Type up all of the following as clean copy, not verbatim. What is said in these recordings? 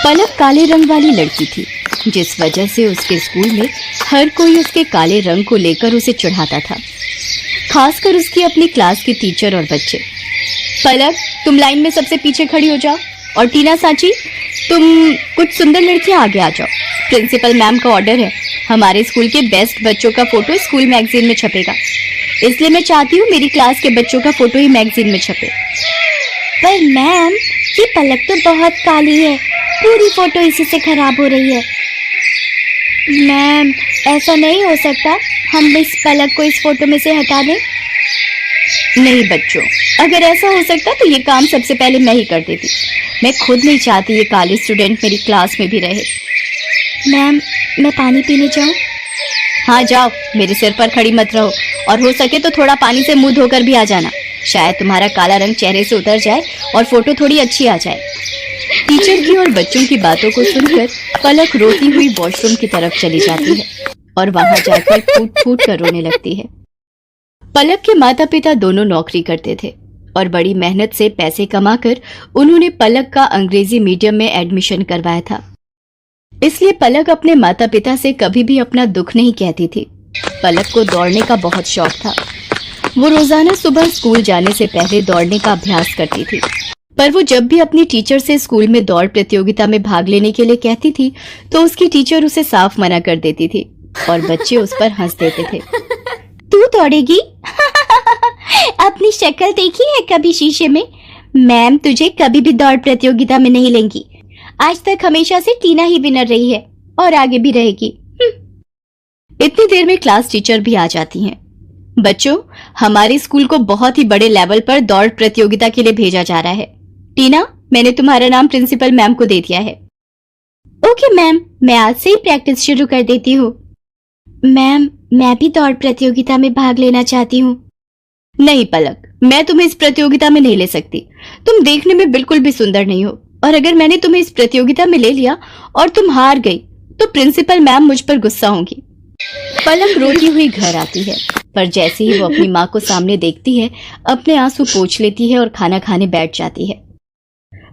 पलक काले रंग वाली लड़की थी, जिस वजह से उसके स्कूल में हर कोई उसके काले रंग को लेकर उसे चिढ़ाता था, खासकर उसकी अपनी क्लास के टीचर और बच्चे। पलक, तुम लाइन में सबसे पीछे खड़ी हो जाओ, और टीना सांची, तुम कुछ सुंदर लड़कियां आगे आ जाओ। प्रिंसिपल मैम का ऑर्डर है, हमारे स्कूल के बेस्ट बच्चों का फोटो स्कूल मैगजीन में छपेगा, इसलिए मैं चाहती हूँ मेरी क्लास के बच्चों का फोटो ही मैगजीन में छपे। पर मैम, ये पलक तो बहुत काली है, पूरी फोटो इसी से खराब हो रही है। मैम, ऐसा नहीं हो सकता, हम इस पलक को इस फोटो में से हटा दें। नहीं बच्चों, अगर ऐसा हो सकता तो ये काम सबसे पहले मैं ही कर देती। मैं खुद नहीं चाहती ये काले स्टूडेंट मेरी क्लास में भी रहे। मैम, मैं पानी पीने जाऊं? हाँ जाओ, मेरे सिर पर खड़ी मत रहो, और हो सके तो थोड़ा पानी से मुंह धोकर भी आ जाना, शायद तुम्हारा काला रंग चेहरे से उतर जाए और फोटो थोड़ी अच्छी आ जाए। टीचर की और बच्चों की बातों को सुनकर पलक रोती हुई वॉशरूम की तरफ चली जाती है और वहां जाकर फूट फूट कर रोने लगती है। पलक के माता पिता दोनों नौकरी करते थे और बड़ी मेहनत से पैसे कमाकर उन्होंने पलक का अंग्रेजी मीडियम में एडमिशन करवाया था, इसलिए पलक अपने माता पिता से कभी भी अपना दुख नहीं कहती थी। पलक को दौड़ने का बहुत शौक था। वो रोजाना सुबह स्कूल जाने से पहले दौड़ने का अभ्यास करती थी, पर वो जब भी अपनी टीचर से स्कूल में दौड़ प्रतियोगिता में भाग लेने के लिए कहती थी तो उसकी टीचर उसे साफ मना कर देती थी और बच्चे उस पर हंस देते थे। तू दौड़ेगी? अपनी शक्ल देखी है कभी शीशे में? मैम तुझे कभी भी दौड़ प्रतियोगिता में नहीं लेंगी। आज तक हमेशा से टीना ही विनर रही है और आगे भी रहेगी। इतनी देर में क्लास टीचर भी आ जाती हैं। बच्चों, हमारे स्कूल को बहुत ही बड़े लेवल पर दौड़ प्रतियोगिता के लिए भेजा जा रहा है। टीना, मैंने तुम्हारा नाम प्रिंसिपल मैम को दे दिया है। ओके मैम, मैं आज से ही प्रैक्टिस शुरू कर देती हूँ। मैम, मैं भी दौड़ प्रतियोगिता में भाग लेना चाहती हूँ। नहीं पलक, मैं तुम्हें इस प्रतियोगिता में नहीं ले सकती। तुम देखने में बिल्कुल भी सुंदर नहीं हो, और अगर मैंने तुम्हें इस प्रतियोगिता में ले लिया और तुम हार गई तो प्रिंसिपल मैम मुझ पर गुस्सा होंगी। पलक रोती हुई घर आती है, पर जैसे ही वो अपनी माँ को सामने देखती है, अपने आंसू पोंछ लेती है और खाना खाने बैठ जाती है।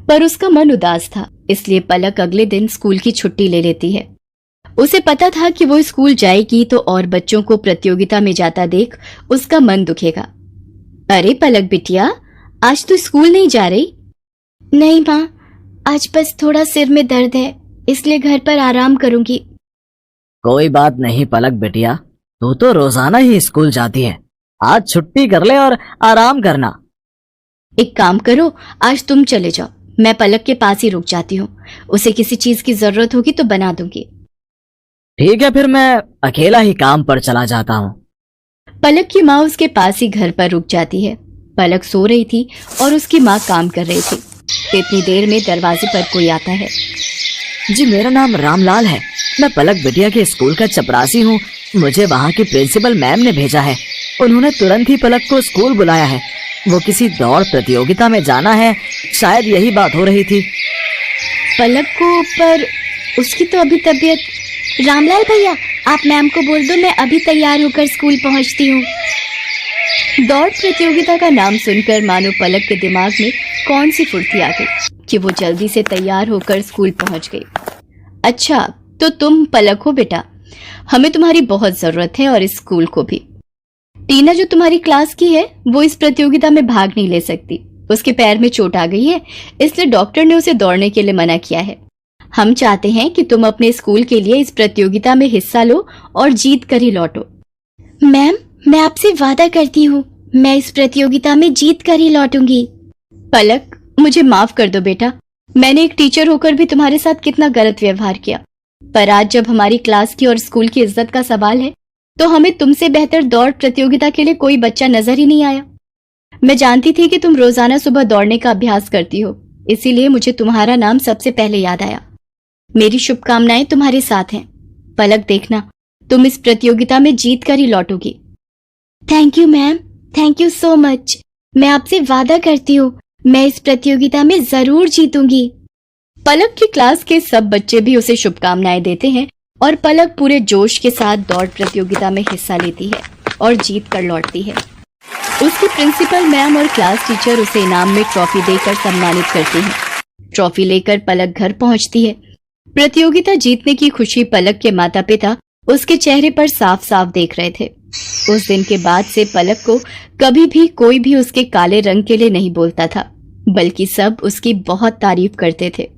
पर उसका मन उदास था, इसलिए पलक अगले दिन स्कूल की छुट्टी ले लेती है। उसे पता था कि वो स्कूल जाएगी तो और बच्चों को प्रतियोगिता में जाता देख उसका मन दुखेगा। अरे पलक बिटिया, आज तू स्कूल नहीं जा रही? नहीं माँ, आज बस थोड़ा सिर में दर्द है, इसलिए घर पर आराम करूंगी। कोई बात नहीं पलक बिटिया, तू तो रोजाना ही स्कूल जाती है, आज छुट्टी कर ले और आराम करना। एक काम करो, आज तुम चले जाओ, मैं पलक के पास ही रुक जाती हूँ। उसे किसी चीज की जरूरत होगी तो बना दूंगी। ठीक है, फिर मैं अकेला ही काम पर चला जाता हूँ। पलक की माँ उसके पास ही घर पर रुक जाती है। पलक सो रही थी और उसकी माँ काम कर रही थी। इतनी देर में दरवाजे पर कोई आता है। जी, मेरा नाम रामलाल है, मैं पलक बिटिया के स्कूल का चपरासी हूँ। मुझे वहाँ की प्रिंसिपल मैम ने भेजा है, उन्होंने तुरंत ही पलक को स्कूल बुलाया है। वो किसी दौड़ प्रतियोगिता में जाना है, शायद यही बात हो रही थी। पलक को, पर उसकी तो अभी तबीयत। रामलाल भैया, आप मैम को बोल दो मैं अभी तैयार होकर स्कूल पहुँचती हूँ। दौड़ प्रतियोगिता का नाम सुनकर मानो पलक के दिमाग में कौन सी फुर्ती आ गई कि वो जल्दी से तैयार होकर स्कूल पहुंच गई। अच्छा, तो तुम पलक हो बेटा, हमें तुम्हारी बहुत जरूरत है और इस स्कूल को भी। टीना जो तुम्हारी क्लास की है वो इस प्रतियोगिता में भाग नहीं ले सकती, उसके पैर में चोट आ गई है, इसलिए डॉक्टर ने उसे दौड़ने के लिए मना किया है। हम चाहते हैं कि तुम अपने स्कूल के लिए इस प्रतियोगिता में हिस्सा लो और जीत कर ही लौटो। मैम, मैं आपसे वादा करती हूँ, मैं इस प्रतियोगिता में जीत कर ही लौटूंगी। पलक, मुझे माफ कर दो बेटा, मैंने एक टीचर होकर भी तुम्हारे साथ कितना गलत व्यवहार किया, पर आज जब हमारी क्लास की और स्कूल की इज्जत का सवाल है तो हमें तुमसे बेहतर दौड़ प्रतियोगिता के लिए कोई बच्चा नजर ही नहीं आया। मैं जानती थी कि तुम रोजाना सुबह दौड़ने का अभ्यास करती हो, इसीलिए मुझे तुम्हारा नाम सबसे पहले याद आया। मेरी शुभकामनाएं तुम्हारे साथ हैं। पलक, देखना तुम इस प्रतियोगिता में जीत कर ही लौटोगी। Thank you ma'am, thank you so much. मैं आपसे वादा करती हूँ मैं इस प्रतियोगिता में जरूर जीतूंगी। पलक की क्लास के सब बच्चे भी उसे शुभकामनाएं देते हैं और पलक पूरे जोश के साथ दौड़ प्रतियोगिता में हिस्सा लेती है और जीत कर लौटती है। उसकी प्रिंसिपल मैम और क्लास टीचर उसे इनाम में ट्रॉफी देकर सम्मानित करते हैं। ट्रॉफी लेकर पलक घर पहुंचती है प्रतियोगिता जीतने की खुशी पलक के माता पिता उसके चेहरे पर साफ साफ देख रहे थे। उस दिन के बाद से पलक को कभी भी कोई भी उसके काले रंग के लिए नहीं बोलता था, बल्कि सब उसकी बहुत तारीफ करते थे।